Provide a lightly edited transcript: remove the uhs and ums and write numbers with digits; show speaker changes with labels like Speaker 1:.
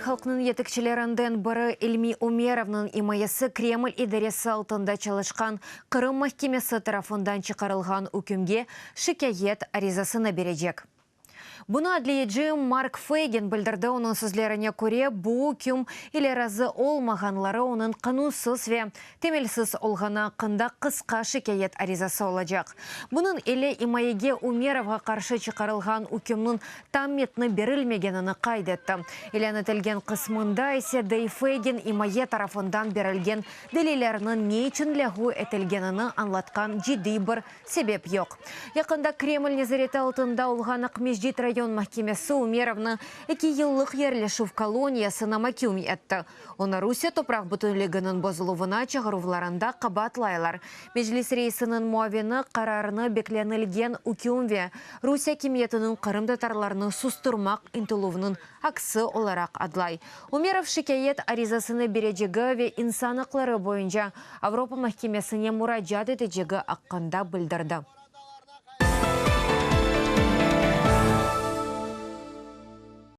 Speaker 1: халқының етікчілерінден бірі Ильми Умеровның имайысы Кремль идаресі алтында çalışқан Қырым махкемесі тарафындан чықарылған үкімге шикает аризасына бережек. Бұны әділетші Марк Фейген білдірді. Оның сөзлеріне көре, бұл үкім елі разы олмағанлары оның қанусыз ве темелсіз олғана қында қысқа шикает аризасы олacak. Бұның елі имайеге Умеровға қаршы чықарылған үкімнің там метні берілмегеніні қайдетті. Елені тілген қысмында есе Дэй Фейген имайе тарафындан берілген дәлелерінің не үшін ләғу етілгеніні анлатқан жидді бір себеп yok. Яқында Кремль незареті алтында олғанық Междит район махкемесі Умеровны 2 yıllık yerleşив колониясына макюм етті. Оны Русия топрақ бүтінлігінің бозылуына чығырувларында қабатлайлар. Межлис рейсінің муавені қарарыны бекленілген үкімве Русия кеметінің Қырым татарларыны сустырмақ интылуының аксы оларақ адлай. Умеров шикает аризасыны бережегі ве инсан ақлары бойынша Авропа махкемесіне мұраджат етежегі аққанда білдірді.